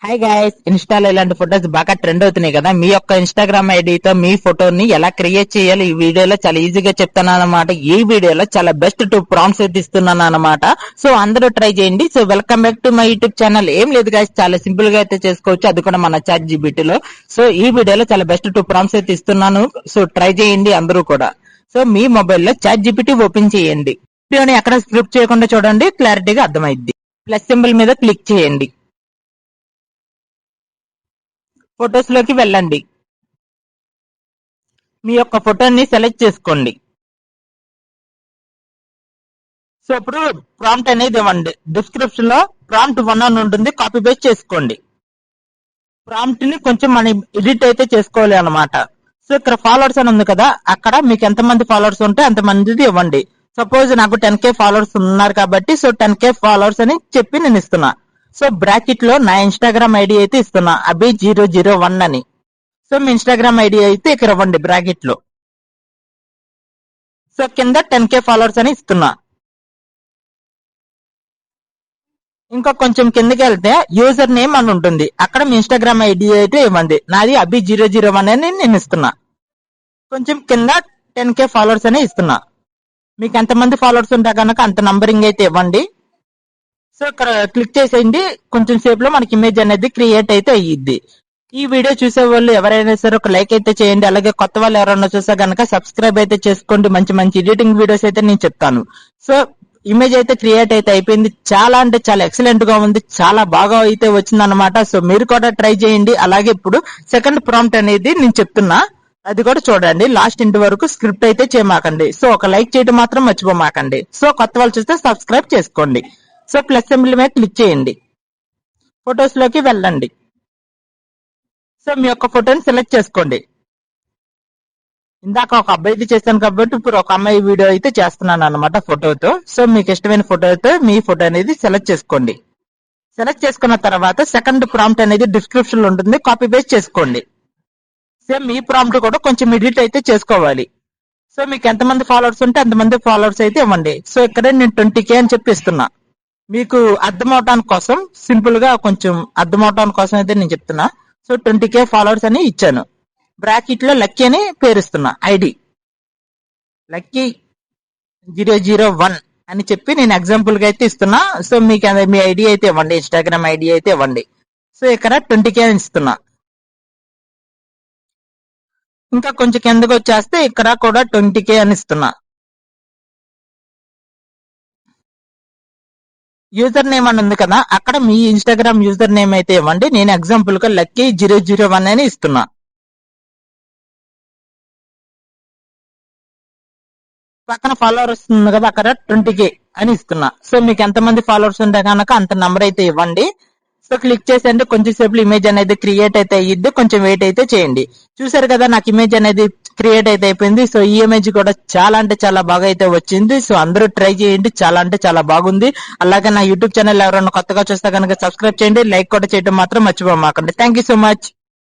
Hi guys, ఇన్స్టాలో ఇలాంటి photos బాగా ట్రెండ్ అవుతున్నాయి కదా. మీ యొక్క ఇన్స్టాగ్రామ్ ఐడితో మీ ఫోటోని ఎలా క్రియేట్ చేయాలి ఈ వీడియోలో చాలా ఈజీగా చెప్తాను అనమాట. ఈ వీడియోలో చాలా బెస్ట్ 2 ప్రాంప్ట్స్ అయితే ఇస్తున్నాను అనమాట. సో అందరూ ట్రై చేయండి. So welcome back to my YouTube channel. ఏం లేదు గైస్, చాలా సింపుల్ గా అయితే చేసుకోవచ్చు, అది కూడా మన చాట్ జీపీటీలో. సో ఈ వీడియోలో చాలా బెస్ట్ 2 ప్రాంప్ట్స్ అయితే ఇస్తున్నాను. సో ట్రై చేయండి అందరూ కూడా. సో మీ మొబైల్లో చాట్ జీపీటీ ఓపెన్ చేయండి. వీడియోని ఎక్కడ స్క్రిప్ట్ చేయకుండా చూడండి, క్లారిటీగా అర్థమైద్ది. ప్లస్ సింబల్ మీద క్లిక్ చేయండి. ఫొటోస్ లోకి వెళ్ళండి. మీ యొక్క ఫోటోని సెలెక్ట్ చేసుకోండి. సో ఇప్పుడు ప్రాంప్ట్ అనేది ఇవ్వండి. డిస్క్రిప్షన్ లో ప్రాంప్ట్ 1 అని ఉంటుంది, కాపీ పేస్ట్ చేసుకోండి. ప్రాంప్ట్ ని కొంచెం మనం ఎడిట్ అయితే చేసుకోవాలి అనమాట. సో ఇక్కడ ఫాలోవర్స్ అని ఉంది కదా, అక్కడ మీకు ఎంతమంది ఫాలోవర్స్ ఉంటే అంతమందిది ఇవ్వండి. సపోజ్ నాకు 10K ఫాలోవర్స్ ఉన్నారు కాబట్టి సో 10K ఫాలోవర్స్ అని చెప్పి నేను ఇస్తున్నా. సో బ్రాకెట్ లో నా ఇన్స్టాగ్రామ్ ఐడి అయితే ఇస్తున్నా, అభి001 అని. సో మీ ఇన్స్టాగ్రామ్ ఐడి అయితే ఇక్కడ ఇవ్వండి బ్రాకెట్ లో. సో కింద 10K ఫాలోవర్స్ అని ఇస్తున్నా. ఇంకా కొంచెం కిందకి వెళ్తే యూజర్ నేమ్ అని ఉంటుంది, అక్కడ మీ ఇన్స్టాగ్రామ్ ఐడి అయితే ఇవ్వండి. నాది అభి001 అని నేను ఇస్తున్నా. కొంచెం కింద 10K ఫాలోవర్స్ అని ఇస్తున్నా. మీకు ఎంతమంది ఫాలోవర్స్ ఉంటే కనుక అంత నంబరింగ్ అయితే ఇవ్వండి. సో ఇక్కడ క్లిక్ చేసేయండి. కొంచెం సేపు లో మనకి ఇమేజ్ అనేది క్రియేట్ అయితే అయ్యిద్ది. ఈ వీడియో చూసే వాళ్ళు ఎవరైనా సరే ఒక లైక్ అయితే చేయండి. అలాగే కొత్త వాళ్ళు ఎవరైనా చూస్తే కనుక సబ్స్క్రైబ్ అయితే చేసుకోండి. మంచి మంచి ఎడిటింగ్ వీడియోస్ అయితే నేను చెప్తాను. సో ఇమేజ్ అయితే క్రియేట్ అయితే అయిపోయింది. చాలా అంటే చాలా ఎక్సలెంట్ గా ఉంది, చాలా బాగా అయితే వచ్చింది అనమాట. సో మీరు కూడా ట్రై చేయండి. అలాగే ఇప్పుడు సెకండ్ ప్రాంప్ట్ అనేది నేను చెప్తున్నా, అది కూడా చూడండి. లాస్ట్ ఇంటి వరకు స్క్రిప్ట్ అయితే చేయమాకండి. సో ఒక లైక్ చేయడం మాత్రం మర్చిపోమాకండి. సో కొత్త వాళ్ళు చూస్తే సబ్స్క్రైబ్ చేసుకోండి. సో ప్లస్ సింబల్ మీద క్లిక్ చేయండి. ఫొటోస్ లోకి వెళ్ళండి. సో మీ యొక్క ఫోటోని సెలెక్ట్ చేసుకోండి. ఇందాక ఒక అబ్బాయిది చేశాను కాబట్టి ఇప్పుడు ఒక అమ్మాయి వీడియో అయితే చేస్తున్నాను అనమాట ఫోటోతో. సో మీకు ఇష్టమైన ఫోటోతో మీ ఫోటో అనేది సెలెక్ట్ చేసుకోండి. సెలెక్ట్ చేసుకున్న తర్వాత సెకండ్ ప్రాంప్ట్ అనేది డిస్క్రిప్షన్ లో ఉంటుంది, కాపీ పేస్ట్ చేసుకోండి. సేమ్ మీ ప్రాంప్ట్ కూడా కొంచెం ఎడిట్ అయితే చేసుకోవాలి. సో మీకు ఎంతమంది ఫాలోవర్స్ ఉంటే అంతమంది ఫాలోవర్స్ అయితే ఇవ్వండి. సో ఇక్కడ నేను 20K అని చెప్పి ఇస్తున్నా. మీకు అర్థం అవటానికి కోసం, సింపుల్ గా కొంచెం అర్థం అవటానికి కోసం అయితే నేను చెప్తున్నా. సో 20K ఫాలోవర్స్ అని ఇచ్చాను. బ్రాకెట్ లో లక్కీ అని పేరుస్తున్నా, ఐడి లక్కీ 001 అని చెప్పి నేను ఎగ్జాంపుల్ గా అయితే ఇస్తున్నా. సో మీకు మీ ఐడి అయితే ఇవ్వండి, ఇన్స్టాగ్రామ్ ఐడి అయితే ఇవ్వండి. సో ఇక్కడ 20K అని ఇస్తున్నా. ఇంకా కొంచెం కిందకు వచ్చేస్తే ఇక్కడ కూడా 20K అని ఇస్తున్నా. యూజర్ నేమ్ అని ఉంది కదా, అక్కడ మీ ఇన్స్టాగ్రామ్ యూజర్ నేమ్ అయితే ఇవ్వండి. నేను ఎగ్జాంపుల్ గా లక్కీ 001 అని ఇస్తున్నా. పక్కన ఫాలోవర్స్ ఉంది కదా, అక్కడ 20K అని ఇస్తున్నా. సో మీకు ఎంతమంది ఫాలోవర్స్ ఉంటే కనుక అంత నంబర్ అయితే ఇవ్వండి. సో క్లిక్ చేసేయండి. కొంచెం సేపు ఇమేజ్ అనేది క్రియేట్ అయితే అయ్యిద్ది, కొంచెం వెయిట్ అయితే చేయండి. చూసారు కదా, నాకు ఇమేజ్ అనేది క్రియేట్ అయితే అయిపోయింది. సో ఈ ఇమేజ్ కూడా చాలా అంటే చాలా బాగా అయితే వచ్చింది. సో అందరూ ట్రై చేయండి, చాలా అంటే చాలా బాగుంది. అలాగే నా యూట్యూబ్ ఛానల్ ఎవరైనా కొత్తగా చూస్తే కనుక సబ్స్క్రైబ్ చేయండి, లైక్ కూడా చేయడం మాత్రం మర్చిపోమాకండి. Thank you so much.